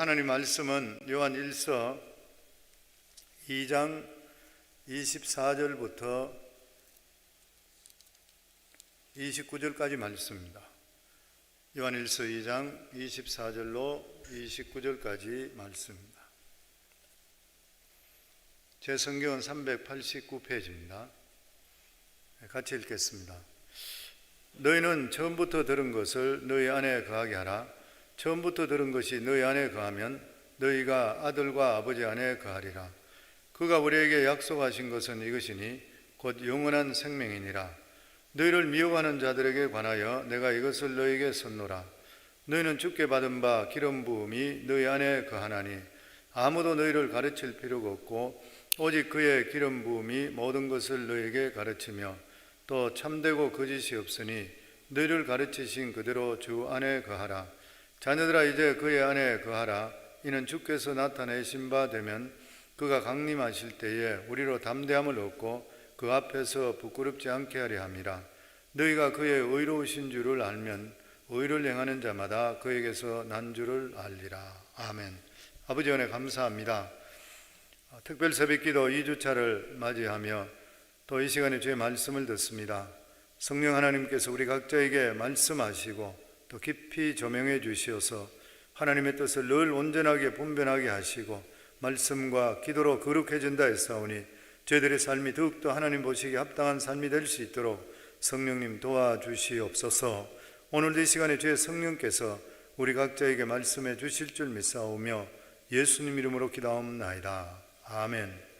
하나님 말씀은 요한 1서 2장 24절부터 29절까지 말씀입니다. 요한 1서 2장 24절로 29절까지 말씀입니다. 제 성경은 389페이지입니다. 같이 읽겠습니다. 너희는 처음부터 들은 것을 너희 안에 거하게 하라. 처음부터 들은 것이 너희 안에 거하면 너희가 아들과 아버지 안에 거하리라. 그가 우리에게 약속하신 것은 이것이니 곧 영원한 생명이니라. 너희를 미워하는 자들에게 관하여 내가 이것을 너희에게 선노라. 너희는 주께 받은 바 기름 부음이 너희 안에 거하나니 아무도 너희를 가르칠 필요가 없고 오직 그의 기름 부음이 모든 것을 너희에게 가르치며 또 참되고 거짓이 없으니 너희를 가르치신 그대로 주 안에 거하라. 자녀들아 이제 그의 안에 거하라. 이는 주께서 나타내신 바 되면 그가 강림하실 때에 우리로 담대함을 얻고 그 앞에서 부끄럽지 않게 하려 함이라. 너희가 그의 의로우신 줄을 알면 의를 행하는 자마다 그에게서 난 줄을 알리라. 아멘. 아버지 은혜 감사합니다. 특별 새벽기도 2주차를 맞이하며 또 이 시간에 주의 말씀을 듣습니다. 성령 하나님께서 우리 각자에게 말씀하시고 또 깊이 조명해 주시어서 하나님의 뜻을 늘 온전하게 분별하게 하시고 말씀과 기도로 거룩해진다 했사오니 저희들의 삶이 더욱더 하나님 보시기에 합당한 삶이 될 수 있도록 성령님 도와주시옵소서. 오늘도 이 시간에 주의 성령께서 우리 각자에게 말씀해 주실 줄 믿사오며 예수님 이름으로 기도하옵나이다. 아멘.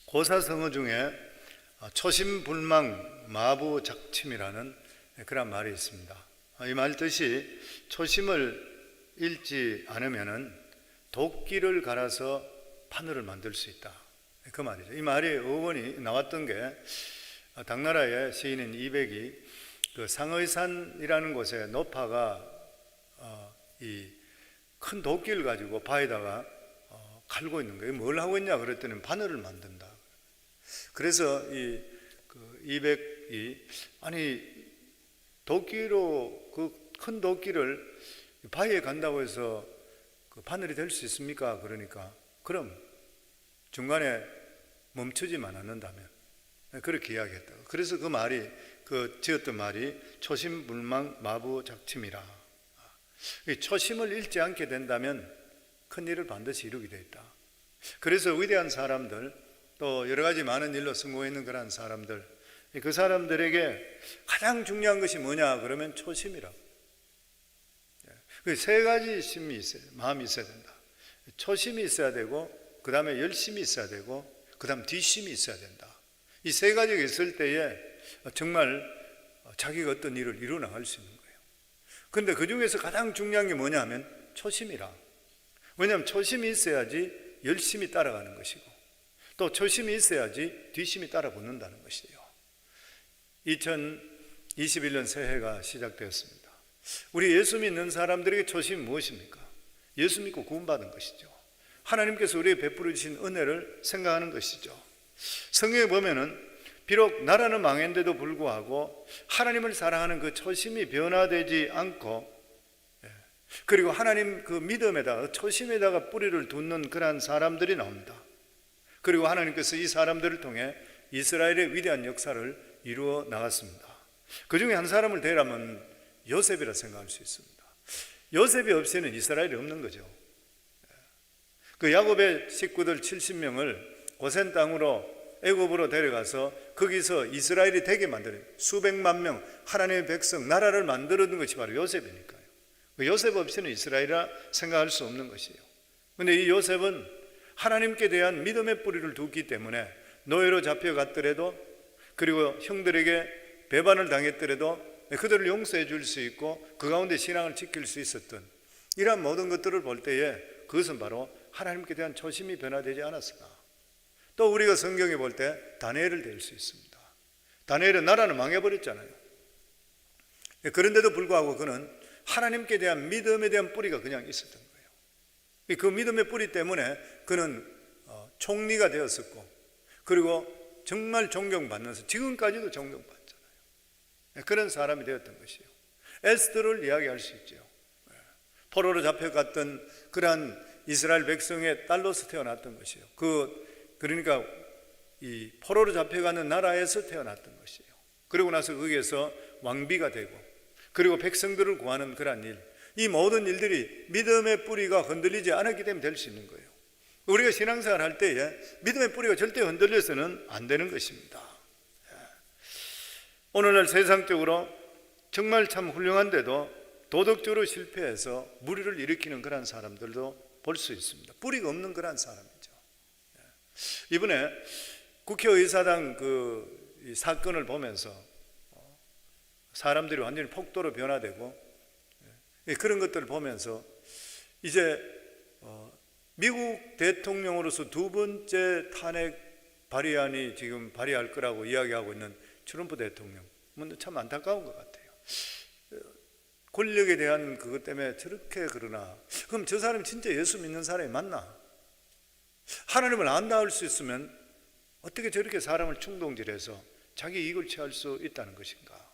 고사성어 중에 초심불망 마부작침이라는 그런 말이 있습니다. 이 말 뜻이 초심을 잃지 않으면 도끼를 갈아서 바늘을 만들 수 있다, 그 말이죠. 이 말의 어원이 나왔던 게 당나라의 시인인 이백이 그 상의산이라는 곳에 노파가 이 큰 도끼를 가지고 바에다가 갈고 있는 거예요. 뭘 하고 있냐 그랬더니 바늘을 만든다. 그래서 이백이 아니 도끼로 그 큰 도끼를 바위에 간다고 해서 그 바늘이 될 수 있습니까? 그러니까 그럼 중간에 멈추지만 않는다면 그렇게 이야기했다. 그래서 그 말이 지었던 말이 초심불망 마부작침이라. 초심을 잃지 않게 된다면 큰 일을 반드시 이루게 되어 있다. 그래서 위대한 사람들 또 여러 가지 많은 일로 성공했는 그런 사람들, 그 사람들에게 가장 중요한 것이 뭐냐 그러면 초심이라고. 세 가지 심이 있어요. 마음이 있어야 된다. 초심이 있어야 되고 그 다음에 열심이 있어야 되고 그 다음 뒷심이 있어야 된다. 이 세 가지가 있을 때에 정말 자기가 어떤 일을 이루어나갈 수 있는 거예요. 그런데 그 중에서 가장 중요한 게 뭐냐 하면 초심이라. 왜냐하면 초심이 있어야지 열심히 따라가는 것이고 또 초심이 있어야지 뒷심이 따라 붙는다는 것이에요. 2021년 새해가 시작되었습니다. 우리 예수 믿는 사람들에게 초심이 무엇입니까? 예수 믿고 구원받은 것이죠. 하나님께서 우리에게 베풀어 주신 은혜를 생각하는 것이죠. 성경에 보면은 비록 나라는 망했는데도 불구하고 하나님을 사랑하는 그 초심이 변화되지 않고 그리고 하나님 그 믿음에다가 초심에다가 뿌리를 둔는 그러한 사람들이 나옵니다. 그리고 하나님께서 이 사람들을 통해 이스라엘의 위대한 역사를 이루어 나갔습니다. 그 중에 한 사람을 대라면 요셉이라 생각할 수 있습니다. 요셉이 없이는 이스라엘이 없는 거죠. 그 야곱의 식구들 70명을 고센 땅으로 애굽으로 데려가서 거기서 이스라엘이 되게 만드는 수백만 명 하나님의 백성 나라를 만들어둔 것이 바로 요셉이니까요. 요셉 없이는 이스라엘이라 생각할 수 없는 것이에요. 그런데 이 요셉은 하나님께 대한 믿음의 뿌리를 두기 때문에 노예로 잡혀갔더라도 그리고 형들에게 배반을 당했더라도 그들을 용서해 줄 수 있고 그 가운데 신앙을 지킬 수 있었던 이러한 모든 것들을 볼 때에 그것은 바로 하나님께 대한 초심이 변화되지 않았으나 또 우리가 성경에 볼 때 다니엘을 댈 수 있습니다. 다니엘은 나라는 망해버렸잖아요. 그런데도 불구하고 그는 하나님께 대한 믿음에 대한 뿌리가 그냥 있었던 거예요. 그 믿음의 뿌리 때문에 그는 총리가 되었었고 그리고 정말 존경받면서 지금까지도 존경받잖아요. 그런 사람이 되었던 것이에요. 에스더를 이야기할 수 있죠. 포로로 잡혀갔던 그러한 이스라엘 백성의 딸로서 태어났던 것이에요. 그러니까 이 포로로 잡혀가는 나라에서 태어났던 것이에요. 그리고 나서 거기에서 왕비가 되고, 그리고 백성들을 구하는 그러한 일, 이 모든 일들이 믿음의 뿌리가 흔들리지 않았기 때문에 될 수 있는 거예요. 우리가 신앙생활 할 때에 믿음의 뿌리가 절대 흔들려서는 안 되는 것입니다. 오늘날 세상적으로 정말 참 훌륭한데도 도덕적으로 실패해서 무리를 일으키는 그런 사람들도 볼 수 있습니다. 뿌리가 없는 그런 사람이죠. 이번에 국회의사당 이 사건을 보면서 사람들이 완전히 폭도로 변화되고, 그런 것들을 보면서 이제 미국 대통령으로서 두 번째 탄핵 발의안이 지금 발의할 거라고 이야기하고 있는 트럼프 대통령, 참 안타까운 것 같아요. 권력에 대한 그것 때문에 저렇게 그러나, 그럼 저 사람이 진짜 예수 믿는 사람이 맞나? 하나님을 안 닿을 수 있으면 어떻게 저렇게 사람을 충동질해서 자기 이익을 취할 수 있다는 것인가?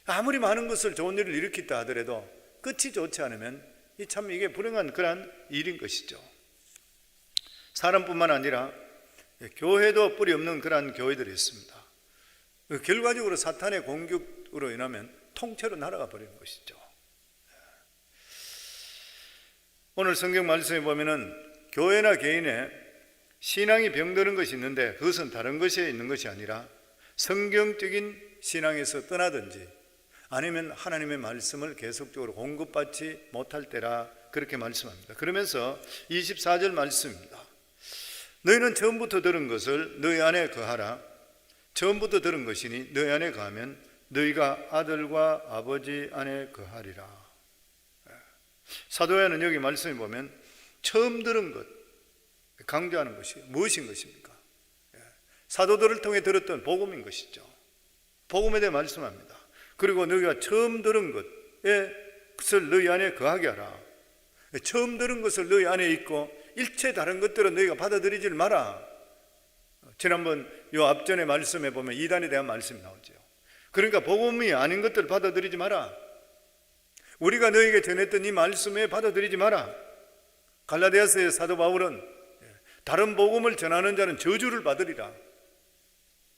아무리 많은 것을 좋은 일을 일으켰다 하더라도 끝이 좋지 않으면 참 이게 불행한 그런 일인 것이죠. 사람뿐만 아니라 교회도 뿌리 없는 그러한 교회들이 있습니다. 결과적으로 사탄의 공격으로 인하면 통째로 날아가 버리는 것이죠. 오늘 성경 말씀에 보면은 교회나 개인의 신앙이 병드는 것이 있는데 그것은 다른 것에 있는 것이 아니라 성경적인 신앙에서 떠나든지 아니면 하나님의 말씀을 계속적으로 공급받지 못할 때라, 그렇게 말씀합니다. 그러면서 24절 말씀입니다. 너희는 처음부터 들은 것을 너희 안에 거하라. 처음부터 들은 것이니 너희 안에 거하면 너희가 아들과 아버지 안에 거하리라. 사도 요한은 여기 말씀에 보면 처음 들은 것, 강조하는 것이 무엇인 것입니까? 사도들을 통해 들었던 복음인 것이죠. 복음에 대해 말씀합니다. 그리고 너희가 처음 들은 것을 너희 안에 거하게 하라. 처음 들은 것을 너희 안에 있고 일체 다른 것들은 너희가 받아들이질 마라. 지난번 요 앞전의 말씀에 보면 이단에 대한 말씀이 나오죠. 그러니까 복음이 아닌 것들을 받아들이지 마라. 우리가 너희에게 전했던 이 말씀에 받아들이지 마라. 갈라디아서의 사도 바울은 다른 복음을 전하는 자는 저주를 받으리라.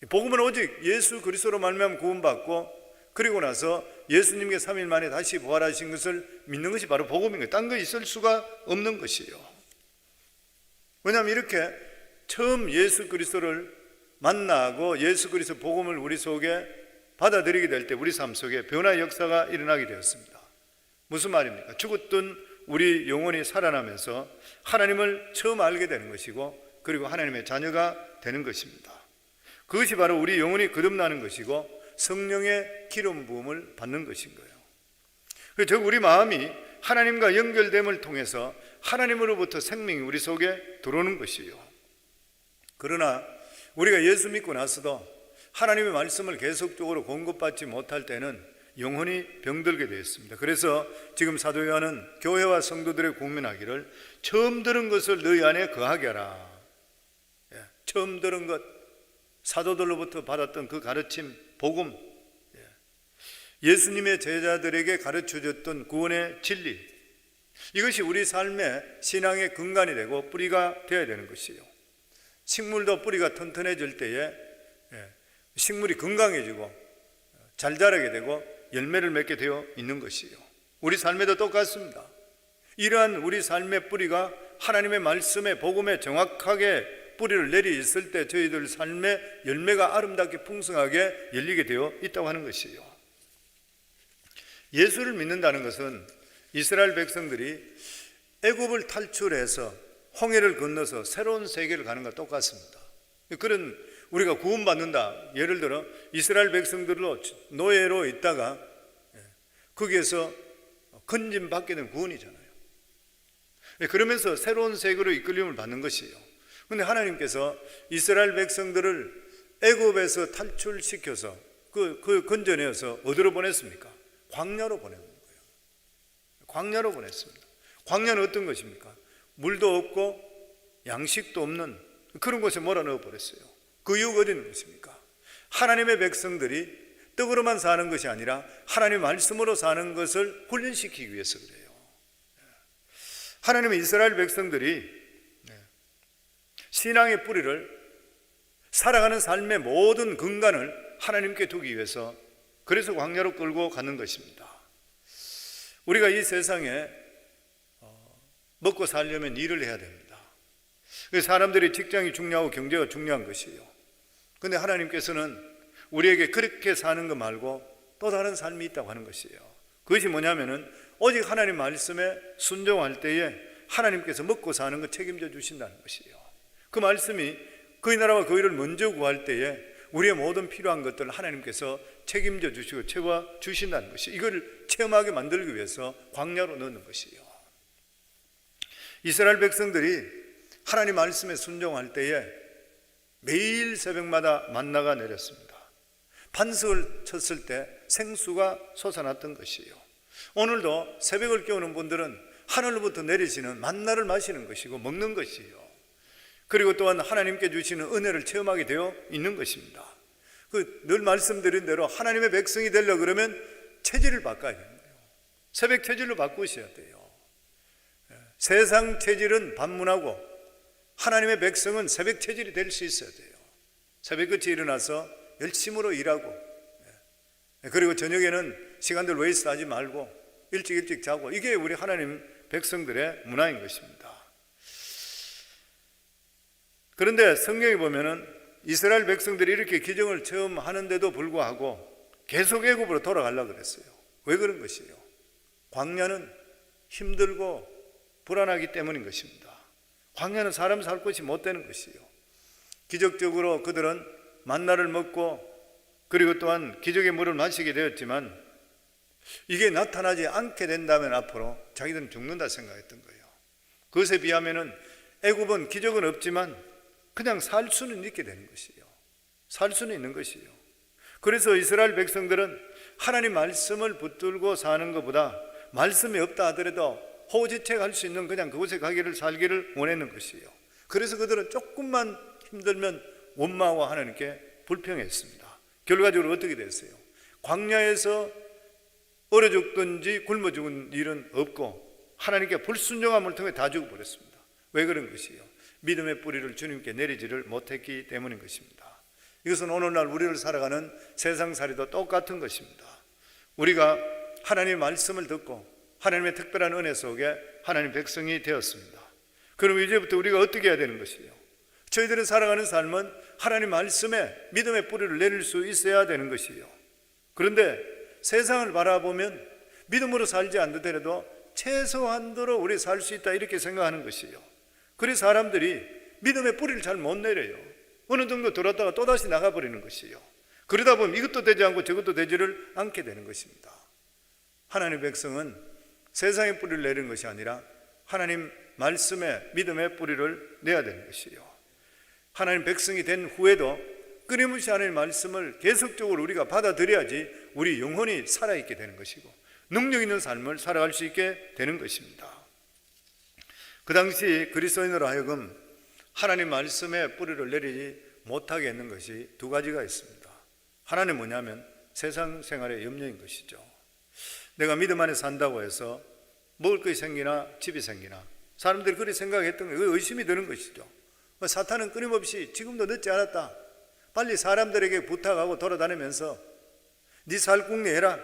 복음은 오직 예수 그리스도로 말미암아 구원받고, 그리고 나서 예수님께 3일 만에 다시 부활하신 것을 믿는 것이 바로 복음인 거예요. 딴 거 있을 수가 없는 것이에요. 왜냐하면 이렇게 처음 예수 그리스도를 만나고 예수 그리스도 복음을 우리 속에 받아들이게 될 때 우리 삶 속에 변화의 역사가 일어나게 되었습니다. 무슨 말입니까? 죽었던 우리 영혼이 살아나면서 하나님을 처음 알게 되는 것이고, 그리고 하나님의 자녀가 되는 것입니다. 그것이 바로 우리 영혼이 거듭나는 것이고 성령의 기름 부음을 받는 것인 거예요. 그래서 우리 마음이 하나님과 연결됨을 통해서 하나님으로부터 생명이 우리 속에 들어오는 것이에요. 그러나 우리가 예수 믿고 나서도 하나님의 말씀을 계속적으로 공급받지 못할 때는 영혼이 병들게 되어 있습니다. 그래서 지금 사도 요한은 교회와 성도들의 국민하기를 처음 들은 것을 너희 안에 거하게 하라. 처음 들은 것, 사도들로부터 받았던 그 가르침, 복음, 예수님의 제자들에게 가르쳐줬던 구원의 진리, 이것이 우리 삶의 신앙의 근간이 되고 뿌리가 되어야 되는 것이에요. 식물도 뿌리가 튼튼해질 때에 식물이 건강해지고 잘 자라게 되고 열매를 맺게 되어 있는 것이에요. 우리 삶에도 똑같습니다. 이러한 우리 삶의 뿌리가 하나님의 말씀의 복음에 정확하게 뿌리를 내리 있을 때 저희들 삶의 열매가 아름답게 풍성하게 열리게 되어 있다고 하는 것이에요. 예수를 믿는다는 것은 이스라엘 백성들이 애굽을 탈출해서 홍해를 건너서 새로운 세계를 가는 것과 똑같습니다. 그런 우리가 구원받는다, 예를 들어 이스라엘 백성들로 노예로 있다가 거기에서 건진받게 된 구원이잖아요. 그러면서 새로운 세계로 이끌림을 받는 것이에요. 그런데 하나님께서 이스라엘 백성들을 애굽에서 탈출시켜서 그 건져내어서 어디로 보냈습니까? 광야로 보낸 거예요. 광야로 보냈습니다. 광야는 어떤 것입니까? 물도 없고 양식도 없는 그런 곳에 몰아넣어 버렸어요. 그 이유가 어디 있는 것입니까? 하나님의 백성들이 떡으로만 사는 것이 아니라 하나님의 말씀으로 사는 것을 훈련시키기 위해서 그래요. 하나님은 이스라엘 백성들이 신앙의 뿌리를, 살아가는 삶의 모든 근간을 하나님께 두기 위해서, 그래서 광야로 끌고 가는 것입니다. 우리가 이 세상에 먹고 살려면 일을 해야 됩니다. 사람들이 직장이 중요하고 경제가 중요한 것이에요. 그런데 하나님께서는 우리에게 그렇게 사는 것 말고 또 다른 삶이 있다고 하는 것이에요. 그것이 뭐냐면은 오직 하나님 말씀에 순종할 때에 하나님께서 먹고 사는 것 책임져 주신다는 것이에요. 그 말씀이 그의 나라와 그의 일을 먼저 구할 때에 우리의 모든 필요한 것들을 하나님께서 책임져 주시고 채워 주신다는 것이, 이걸 체험하게 만들기 위해서 광야로 넣는 것이에요. 이스라엘 백성들이 하나님 말씀에 순종할 때에 매일 새벽마다 만나가 내렸습니다. 반석을 쳤을 때 생수가 솟아났던 것이에요. 오늘도 새벽을 깨우는 분들은 하늘로부터 내리시는 만나를 마시는 것이고 먹는 것이에요. 그리고 또한 하나님께 주시는 은혜를 체험하게 되어 있는 것입니다. 늘 말씀드린 대로 하나님의 백성이 되려고 그러면 체질을 바꿔야 되는 거예요. 새벽 체질로 바꾸셔야 돼요. 세상 체질은 반문하고 하나님의 백성은 새벽 체질이 될 수 있어야 돼요. 새벽같이 일어나서 열심으로 일하고, 그리고 저녁에는 시간들 웨이스트하지 말고 일찍 자고, 이게 우리 하나님 백성들의 문화인 것입니다. 그런데 성경에 보면은 이스라엘 백성들이 이렇게 기적을 처음 하는데도 불구하고 계속 애굽으로 돌아가려고 그랬어요. 왜 그런 것이에요? 광야는 힘들고 불안하기 때문인 것입니다. 광야는 사람 살 곳이 못 되는 것이에요. 기적적으로 그들은 만나를 먹고 그리고 또한 기적의 물을 마시게 되었지만 이게 나타나지 않게 된다면 앞으로 자기들은 죽는다 생각했던 거예요. 그것에 비하면은 애굽은 기적은 없지만 그냥 살 수는 있게 되는 것이에요. 살 수는 있는 것이에요. 그래서 이스라엘 백성들은 하나님 말씀을 붙들고 사는 것보다 말씀이 없다 하더라도 호지책 할 수 있는 그냥 그곳에 살기를 원하는 것이에요. 그래서 그들은 조금만 힘들면 원망하고 하나님께 불평했습니다. 결과적으로 어떻게 됐어요? 광야에서 얼어 죽든지 굶어 죽은 일은 없고 하나님께 불순종함을 통해 다 죽어버렸습니다. 왜 그런 것이에요? 믿음의 뿌리를 주님께 내리지를 못했기 때문인 것입니다. 이것은 오늘날 우리를 살아가는 세상살이도 똑같은 것입니다. 우리가 하나님의 말씀을 듣고 하나님의 특별한 은혜 속에 하나님 백성이 되었습니다. 그럼 이제부터 우리가 어떻게 해야 되는 것이에요? 저희들은 살아가는 삶은 하나님 말씀에 믿음의 뿌리를 내릴 수 있어야 되는 것이에요. 그런데 세상을 바라보면 믿음으로 살지 않더라도 최소한도로 우리 살 수 있다 이렇게 생각하는 것이에요. 그래서 사람들이 믿음의 뿌리를 잘 못 내려요. 어느 정도 들었다가 또다시 나가버리는 것이에요. 그러다 보면 이것도 되지 않고 저것도 되지를 않게 되는 것입니다. 하나님의 백성은 세상의 뿌리를 내리는 것이 아니라 하나님 말씀에 믿음의 뿌리를 내야 되는 것이에요. 하나님 백성이 된 후에도 끊임없이 하나님 말씀을 계속적으로 우리가 받아들여야지 우리 영혼이 살아있게 되는 것이고 능력 있는 삶을 살아갈 수 있게 되는 것입니다. 그 당시 그리스도인으로 하여금 하나님 말씀에 뿌리를 내리지 못하게 했는 것이 두 가지가 있습니다. 하나는 뭐냐면 세상 생활의 염려인 것이죠. 내가 믿음 안에 산다고 해서 먹을 것이 생기나 집이 생기나 사람들이 그렇게 생각했던 거예요. 의심이 드는 것이죠. 사탄은 끊임없이 지금도 늦지 않았다, 빨리 사람들에게 부탁하고 돌아다니면서 네 살궁리해라,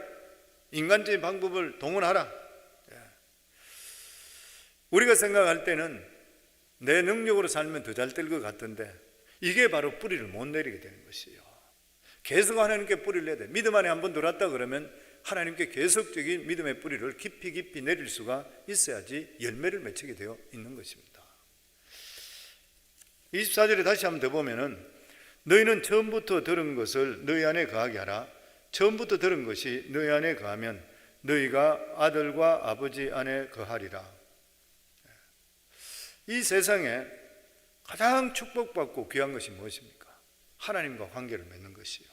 인간적인 방법을 동원하라. 우리가 생각할 때는 내 능력으로 살면 더 잘 될 것 같은데 이게 바로 뿌리를 못 내리게 되는 것이에요. 계속 하나님께 뿌리를 내야 돼. 믿음 안에 한번 들어왔다 그러면 하나님께 계속적인 믿음의 뿌리를 깊이 내릴 수가 있어야지 열매를 맺히게 되어 있는 것입니다. 24절에 다시 한번 더 보면은 너희는 처음부터 들은 것을 너희 안에 거하게 하라. 처음부터 들은 것이 너희 안에 거하면 너희가 아들과 아버지 안에 거하리라. 이 세상에 가장 축복받고 귀한 것이 무엇입니까? 하나님과 관계를 맺는 것이요.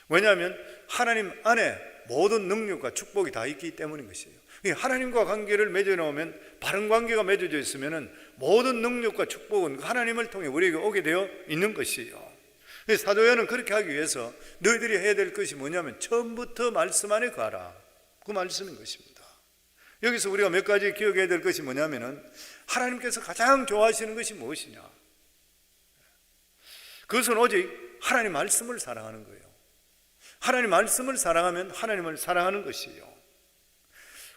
왜냐하면 하나님 안에 모든 능력과 축복이 다 있기 때문인 것이에요. 하나님과 관계를 맺어놓으면, 바른 관계가 맺어져 있으면 모든 능력과 축복은 하나님을 통해 우리에게 오게 되어 있는 것이에요. 사도 요한은 그렇게 하기 위해서 너희들이 해야 될 것이 뭐냐면 처음부터 말씀 안에 거하라. 그 말씀인 것입니다. 여기서 우리가 몇 가지 기억해야 될 것이 뭐냐면은 하나님께서 가장 좋아하시는 것이 무엇이냐? 그것은 오직 하나님 말씀을 사랑하는 거예요. 하나님 말씀을 사랑하면 하나님을 사랑하는 것이에요.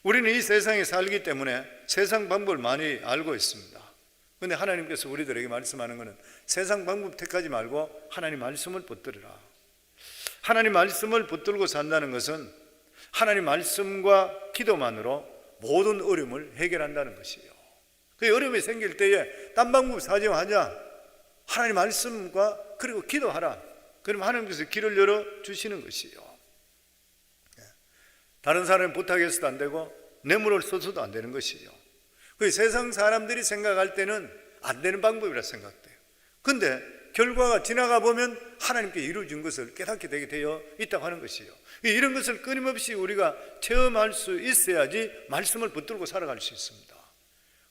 우리는 이 세상에 살기 때문에 세상 방법을 많이 알고 있습니다. 그런데 하나님께서 우리들에게 말씀하는 것은 세상 방법 택하지 말고 하나님 말씀을 붙들으라. 하나님 말씀을 붙들고 산다는 것은 하나님 말씀과 기도만으로 모든 어려움을 해결한다는 것이에요. 그 어려움이 생길 때에 딴 방법 사정하자. 하나님 말씀과 그리고 기도하라. 그러면 하나님께서 길을 열어주시는 것이에요. 다른 사람이 부탁해서도 안 되고 뇌물을 써서도 안 되는 것이에요. 그 세상 사람들이 생각할 때는 안 되는 방법이라 생각돼요. 근데 결과가 지나가 보면 하나님께 이루어진 것을 깨닫게 되게 되어 있다고 하는 것이에요. 이런 것을 끊임없이 우리가 체험할 수 있어야지 말씀을 붙들고 살아갈 수 있습니다.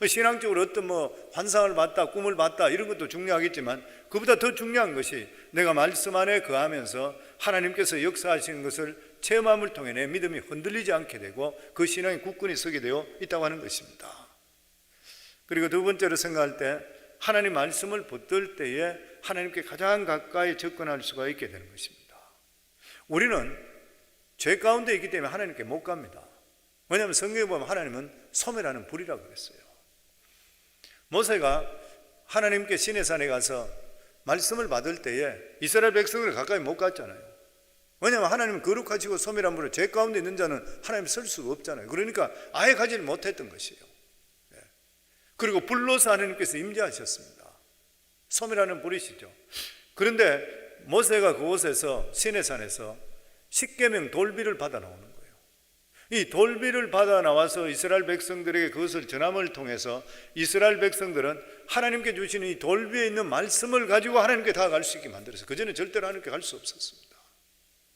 신앙적으로 어떤 환상을 봤다, 꿈을 봤다 이런 것도 중요하겠지만 그보다 더 중요한 것이 내가 말씀 안에 거하면서 하나님께서 역사하시는 것을 체험함을 통해 내 믿음이 흔들리지 않게 되고 그 신앙이 굳건히 서게 되어 있다고 하는 것입니다. 그리고 두 번째로 생각할 때 하나님 말씀을 붙들 때에 하나님께 가장 가까이 접근할 수가 있게 되는 것입니다. 우리는 죄 가운데 있기 때문에 하나님께 못 갑니다. 왜냐하면 성경에 보면 하나님은 소멸하는 불이라고 그랬어요. 모세가 하나님께 시내산에 가서 말씀을 받을 때에 이스라엘 백성을 가까이 못 갔잖아요. 왜냐하면 하나님은 거룩하시고 소멸한 불에 죄 가운데 있는 자는 하나님 쓸 수가 없잖아요. 그러니까 아예 가지를 못했던 것이에요. 그리고 불로서 하나님께서 임재하셨습니다. 소멸하는 불이시죠. 그런데 모세가 그곳에서 시내산에서 십계명 돌비를 받아 나오는 거예요. 이 돌비를 받아 나와서 이스라엘 백성들에게 그것을 전함을 통해서 이스라엘 백성들은 하나님께 주시는 이 돌비에 있는 말씀을 가지고 하나님께 다가갈 수 있게 만들었어요. 그전에 절대로 하나님께 갈 수 없었습니다.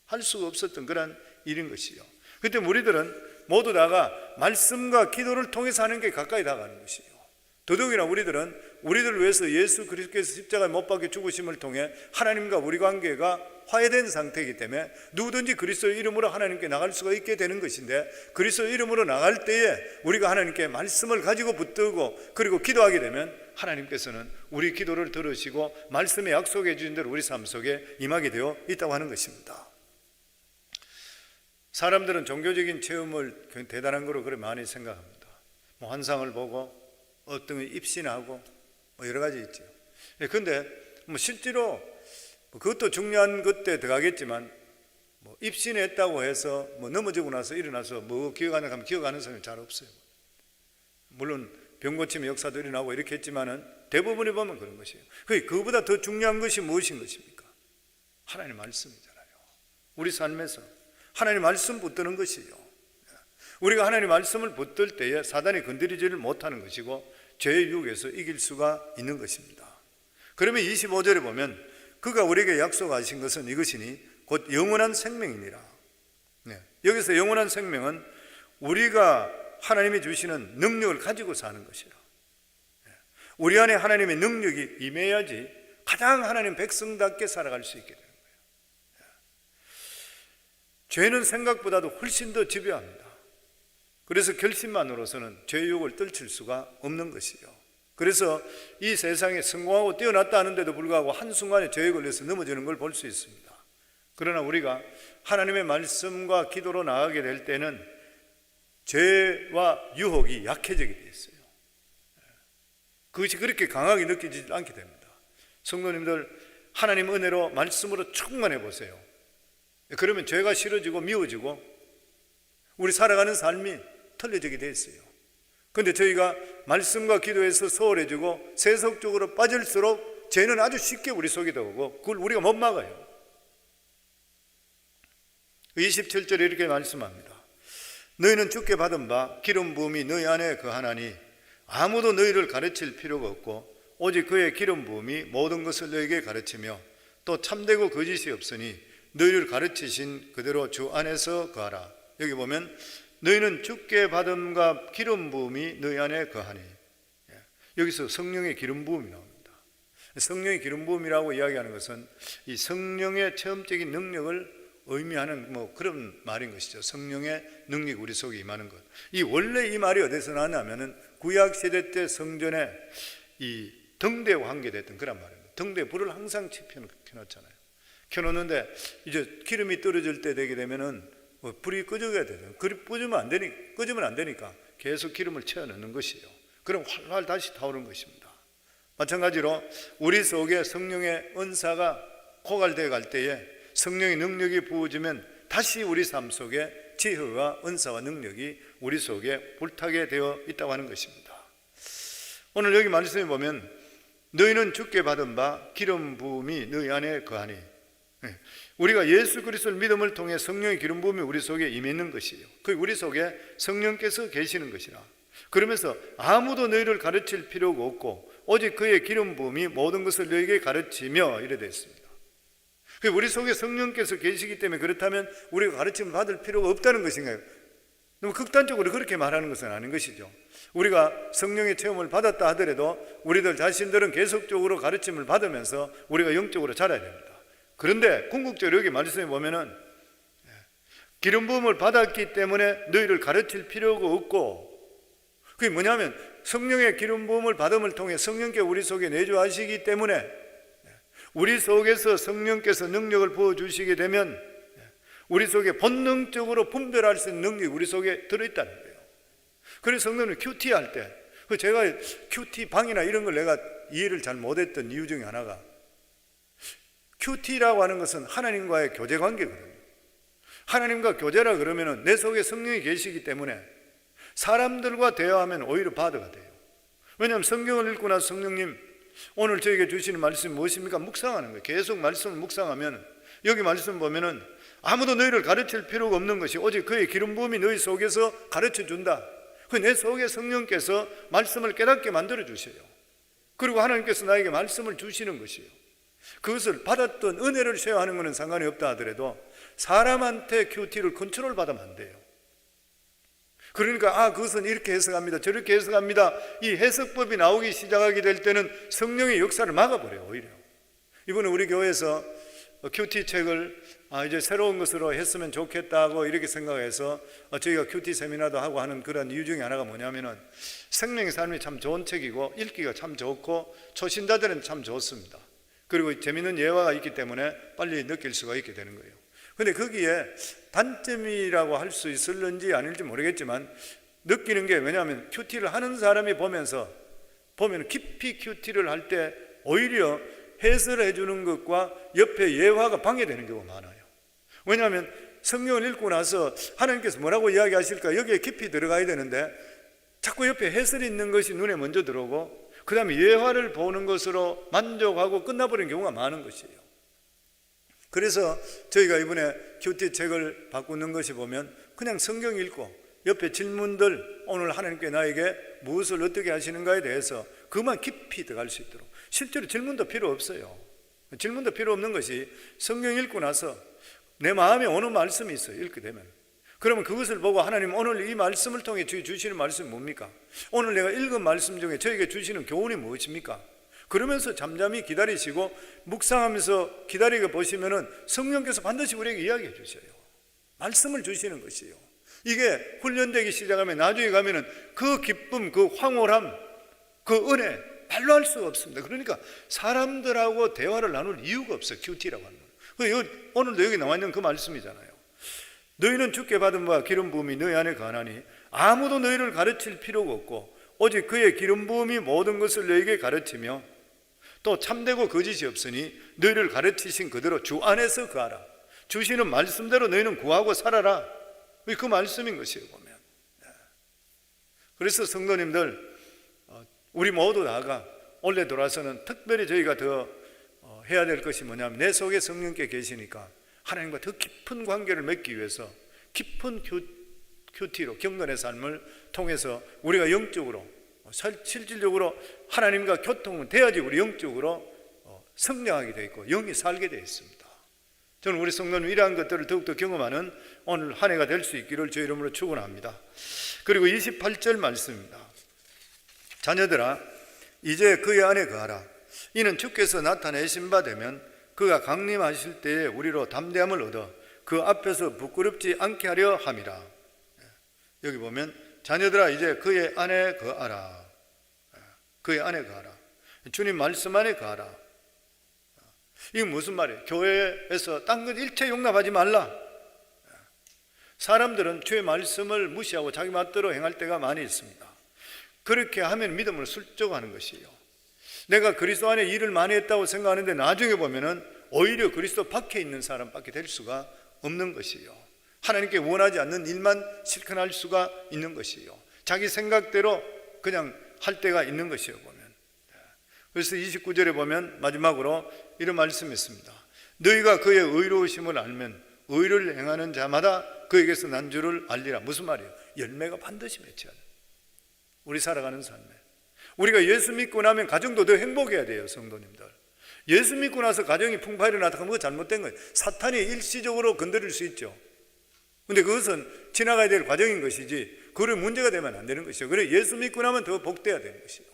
할 수가 없었던 그런 일인 것이요. 그때 우리들은 모두 다가 말씀과 기도를 통해서 하나님께 가까이 다가가는 것이에요. 더더욱이나 우리들은 우리들을 위해서 예수 그리스도께서 십자가에 못 박혀 죽으심을 통해 하나님과 우리 관계가 화해된 상태이기 때문에 누구든지 그리스도 이름으로 하나님께 나갈 수가 있게 되는 것인데, 그리스도 이름으로 나갈 때에 우리가 하나님께 말씀을 가지고 붙들고 그리고 기도하게 되면 하나님께서는 우리 기도를 들으시고 말씀에 약속해 주신 대로 우리 삶 속에 임하게 되어 있다고 하는 것입니다. 사람들은 종교적인 체험을 대단한 거로 그렇게 많이 생각합니다. 환상을 보고 어떤 입신하고 여러 가지 있죠. 그런데 실제로 그것도 중요한 것에 들어가겠지만 입신했다고 해서 넘어지고 나서 일어나서 기억하는 하면 기억하는 사람이 잘 없어요. 물론 병 고침의 역사도 일어나고 이렇게 했지만은 대부분이 보면 그런 것이에요. 그보다 더 중요한 것이 무엇인 것입니까? 하나님 말씀이잖아요. 우리 삶에서 하나님 말씀 붙드는 것이에요. 우리가 하나님 말씀을 붙들 때에 사단이 건드리지를 못하는 것이고 죄의 유혹에서 이길 수가 있는 것입니다. 그러면 25절에 보면 그가 우리에게 약속하신 것은 이것이니 곧 영원한 생명이니라. 여기서 영원한 생명은 우리가 하나님이 주시는 능력을 가지고 사는 것이라. 우리 안에 하나님의 능력이 임해야지 가장 하나님 백성답게 살아갈 수 있게 되는 거예요. 죄는 생각보다도 훨씬 더 지배합니다. 그래서 결심만으로서는 죄의 유혹을 떨칠 수가 없는 것이요. 그래서 이 세상에 성공하고 뛰어났다 하는데도 불구하고 한순간에 죄에 걸려서 넘어지는 걸 볼 수 있습니다. 그러나 우리가 하나님의 말씀과 기도로 나아가게 될 때는 죄와 유혹이 약해지게 되어 있어요. 그것이 그렇게 강하게 느껴지지 않게 됩니다. 성도님들, 하나님 은혜로 말씀으로 충만해 보세요. 그러면 죄가 싫어지고 미워지고 우리 살아가는 삶이 틀려지게 되어 있어요. 그런데 저희가 말씀과 기도에서 소홀해지고 세속적으로 빠질수록 죄는 아주 쉽게 우리 속에 들어오고 그걸 우리가 못 막아요. 27절에 이렇게 말씀합니다. 너희는 주께 받은 바 기름 부음이 너희 안에 거하나니 아무도 너희를 가르칠 필요가 없고 오직 그의 기름 부음이 모든 것을 너희에게 가르치며 또 참되고 거짓이 없으니 너희를 가르치신 그대로 주 안에서 거하라. 여기 보면 너희는 주께 받음과 기름 부음이 너희 안에 거하니, 여기서 성령의 기름 부음이 나옵니다. 성령의 기름 부음이라고 이야기하는 것은 이 성령의 체험적인 능력을 의미하는 그런 말인 것이죠. 성령의 능력이 우리 속에 임하는 것. 이 원래 이 말이 어디서 나왔냐면은 구약 시대 때 성전에 이 등대와 관계됐던 그런 말입니다. 등대에 불을 항상 켜놓잖아요. 켜놓는데 이제 기름이 떨어질 때 되게 되면은 불이 꺼져야 되죠. 꺼지면 안 되니까 계속 기름을 채워 넣는 것이에요. 그럼 활활 다시 타오르는 것입니다. 마찬가지로 우리 속에 성령의 은사가 고갈되어 갈 때에 성령의 능력이 부어지면 다시 우리 삶 속에 지혜와 은사와 능력이 우리 속에 불타게 되어 있다고 하는 것입니다. 오늘 여기 말씀에 보면 너희는 주께 받은 바 기름 부음이 너희 안에 거하니, 우리가 예수 그리스도를 믿음을 통해 성령의 기름 부음이 우리 속에 임해 있는 것이에요. 그 우리 속에 성령께서 계시는 것이라. 그러면서 아무도 너희를 가르칠 필요가 없고 오직 그의 기름 부음이 모든 것을 너희에게 가르치며 이래 되어 있습니다. 우리 속에 성령께서 계시기 때문에 그렇다면 우리가 가르침을 받을 필요가 없다는 것인가요? 너무 극단적으로 그렇게 말하는 것은 아닌 것이죠. 우리가 성령의 체험을 받았다 하더라도 우리들 자신들은 계속적으로 가르침을 받으면서 우리가 영적으로 자라야 됩니다. 그런데 궁극적으로 여기 말씀에 보면은 기름 부음을 받았기 때문에 너희를 가르칠 필요가 없고, 그게 뭐냐면 성령의 기름 부음을 받음을 통해 성령께 우리 속에 내주하시기 때문에 우리 속에서 성령께서 능력을 부어주시게 되면 우리 속에 본능적으로 분별할 수 있는 능력이 우리 속에 들어있다는 거예요. 그래서 성도는 큐티 할 때, 제가 큐티 방이나 이런 걸 내가 이해를 잘 못했던 이유 중에 하나가, 큐티라고 하는 것은 하나님과의 교제 관계거든요. 하나님과 교제라 그러면은 내 속에 성령이 계시기 때문에 사람들과 대화하면 오히려 바드가 돼요. 왜냐하면 성경을 읽고 나서 성령님 오늘 저에게 주시는 말씀이 무엇입니까? 묵상하는 거예요. 계속 말씀을 묵상하면 여기 말씀 보면은 아무도 너희를 가르칠 필요가 없는 것이 오직 그의 기름 부음이 너희 속에서 가르쳐 준다. 내 속에 성령께서 말씀을 깨닫게 만들어 주셔요. 그리고 하나님께서 나에게 말씀을 주시는 것이에요. 그것을 받았던 은혜를 쉐어하는 것은 상관이 없다 하더라도 사람한테 큐티를 컨트롤 받으면 안 돼요. 그러니까 그것은 이렇게 해석합니다, 저렇게 해석합니다, 이 해석법이 나오기 시작하게 될 때는 성령의 역사를 막아버려요. 오히려 이번에 우리 교회에서 큐티 책을 이제 새로운 것으로 했으면 좋겠다고 이렇게 생각해서 저희가 큐티 세미나도 하고 하는 그런 이유 중에 하나가 뭐냐면은 생명의 삶이 참 좋은 책이고 읽기가 참 좋고 초신자들은 참 좋습니다. 그리고 재미있는 예화가 있기 때문에 빨리 느낄 수가 있게 되는 거예요. 근데 거기에 단점이라고 할 수 있을는지 아닐지 모르겠지만 느끼는 게, 왜냐하면 큐티를 하는 사람이 보면 깊이 큐티를 할 때 오히려 해설해 주는 것과 옆에 예화가 방해되는 경우가 많아요. 왜냐하면 성경을 읽고 나서 하나님께서 뭐라고 이야기하실까 여기에 깊이 들어가야 되는데 자꾸 옆에 해설이 있는 것이 눈에 먼저 들어오고 그 다음에 예화를 보는 것으로 만족하고 끝나버리는 경우가 많은 것이에요. 그래서 저희가 이번에 큐티 책을 바꾸는 것이 보면 그냥 성경 읽고 옆에 질문들, 오늘 하나님께 나에게 무엇을 어떻게 하시는가에 대해서 그만 깊이 들어갈 수 있도록, 실제로 질문도 필요 없어요. 질문도 필요 없는 것이 성경 읽고 나서 내 마음에 오는 말씀이 있어요. 읽게 되면 그러면 그것을 보고 하나님 오늘 이 말씀을 통해 주시는 말씀이 뭡니까? 오늘 내가 읽은 말씀 중에 저에게 주시는 교훈이 무엇입니까? 그러면서 잠잠히 기다리시고 묵상하면서 기다리게 보시면은 성령께서 반드시 우리에게 이야기해 주셔요. 말씀을 주시는 것이에요. 이게 훈련되기 시작하면 나중에 가면은 그 기쁨, 그 황홀함, 그 은혜 말로 할 수가 없습니다. 그러니까 사람들하고 대화를 나눌 이유가 없어요. 큐티라고 하는 건. 오늘도 여기 나와 있는 그 말씀이잖아요. 너희는 주께 받은 바 기름 부음이 너희 안에 거하나니 아무도 너희를 가르칠 필요가 없고 오직 그의 기름 부음이 모든 것을 너희에게 가르치며 또 참되고 거짓이 없으니 너희를 가르치신 그대로 주 안에서 거하라. 주시는 말씀대로 너희는 구하고 살아라. 그 말씀인 것이에요. 보면. 그래서 성도님들, 우리 모두 다가 올해 돌아서는 특별히 저희가 더 해야 될 것이 뭐냐면 내 속에 성령께 계시니까 하나님과 더 깊은 관계를 맺기 위해서 깊은 큐티로 경건의 삶을 통해서 우리가 영적으로 실질적으로 하나님과 교통은 돼야지 우리 영적으로 성장하게 되어 있고 영이 살게 되어 있습니다. 저는 우리 성도님 이러한 것들을 더욱더 경험하는 오늘 한 해가 될 수 있기를 주의 이름으로 축원합니다. 그리고 28절 말씀입니다. 자녀들아 이제 그의 안에 거하라. 이는 주께서 나타내신 바 되면 그가 강림하실 때에 우리로 담대함을 얻어 그 앞에서 부끄럽지 않게 하려 함이라. 여기 보면 자녀들아 이제 그의 안에 거하라. 그의 안에 거하라. 주님 말씀 안에 거하라. 이게 무슨 말이에요? 교회에서 딴 것 일체 용납하지 말라. 사람들은 주의 말씀을 무시하고 자기 맛대로 행할 때가 많이 있습니다. 그렇게 하면 믿음을 술적하는 것이에요. 내가 그리스도 안에 일을 많이 했다고 생각하는데 나중에 보면은 오히려 그리스도 밖에 있는 사람밖에 될 수가 없는 것이에요. 하나님께 원하지 않는 일만 실천할 수가 있는 것이에요. 자기 생각대로 그냥 할 때가 있는 것이에요 보면. 그래서 29절에 보면 마지막으로 이런 말씀이 있습니다. 너희가 그의 의로우심을 알면 의를 행하는 자마다 그에게서 난 줄을 알리라. 무슨 말이에요? 열매가 반드시 맺혀야 돼요. 우리 살아가는 삶에 우리가 예수 믿고 나면 가정도 더 행복해야 돼요. 성도님들, 예수 믿고 나서 가정이 풍파일이 나타나면 그거 잘못된 거예요. 사탄이 일시적으로 건드릴 수 있죠. 근데 그것은 지나가야 될 과정인 것이지 그걸 문제가 되면 안 되는 것이죠. 그래 예수 믿고 나면 더 복돼야 되는 것이요.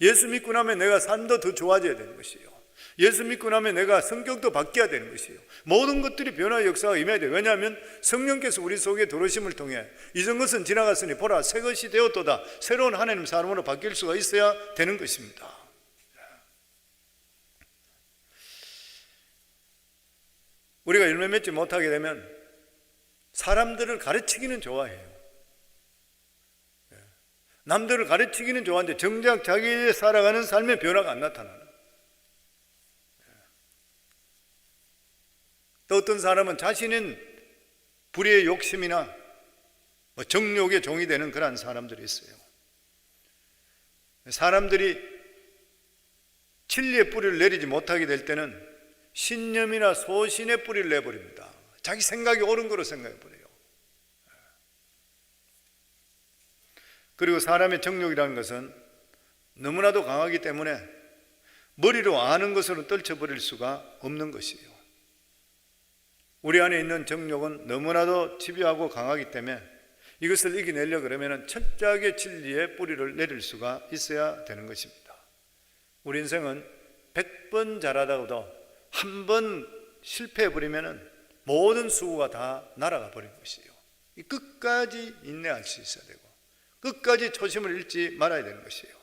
예수 믿고 나면 내가 삶도 더 좋아져야 되는 것이요. 예수 믿고 나면 내가 성격도 바뀌어야 되는 것이요. 모든 것들이 변화의 역사가 임해야 돼요. 왜냐하면 성령께서 우리 속에 들어오심을 통해 이전 것은 지나갔으니 보라 새 것이 되었도다. 새로운 하나님 사람으로 바뀔 수가 있어야 되는 것입니다. 우리가 열매 맺지 못하게 되면 사람들을 가르치기는 좋아해요. 남들을 가르치기는 좋아하는데 정작 자기 살아가는 삶의 변화가 안 나타나는. 또 어떤 사람은 자신은 불의의 욕심이나 정욕의 종이 되는 그런 사람들이 있어요. 사람들이 진리의 뿌리를 내리지 못하게 될 때는 신념이나 소신의 뿌리를 내버립니다. 자기 생각이 옳은 거로 생각해버려요. 그리고 사람의 정욕이라는 것은 너무나도 강하기 때문에 머리로 아는 것으로 떨쳐버릴 수가 없는 것이에요. 우리 안에 있는 정욕은 너무나도 집요하고 강하기 때문에 이것을 이겨내려고 그러면 철저하게 진리의 뿌리를 내릴 수가 있어야 되는 것입니다. 우리 인생은 100번 잘하다가도 한 번 실패해버리면 모든 수고가 다 날아가 버린 것이에요. 끝까지 인내할 수 있어야 되고 끝까지 초심을 잃지 말아야 되는 것이에요.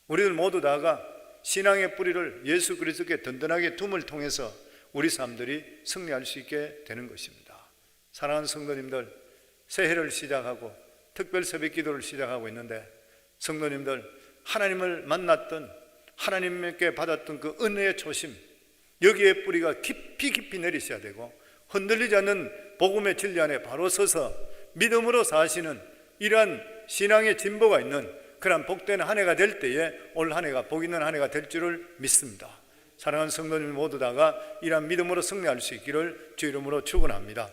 우리들 모두 다가 신앙의 뿌리를 예수 그리스도께 든든하게 둠을 통해서 우리 삶들이 승리할 수 있게 되는 것입니다. 사랑하는 성도님들, 새해를 시작하고 특별 새벽 기도를 시작하고 있는데 성도님들, 하나님을 만났던 하나님께 받았던 그 은혜의 초심, 여기에 뿌리가 깊이 내리셔야 되고 흔들리지 않는 복음의 진리 안에 바로 서서 믿음으로 사시는 이러한 신앙의 진보가 있는 그런 복된 한 해가 될 때에 올 한 해가 복 있는 한 해가 될 줄을 믿습니다. 사랑하는 성도님 모두 다가 이러한 믿음으로 승리할 수 있기를 주 이름으로 축원합니다.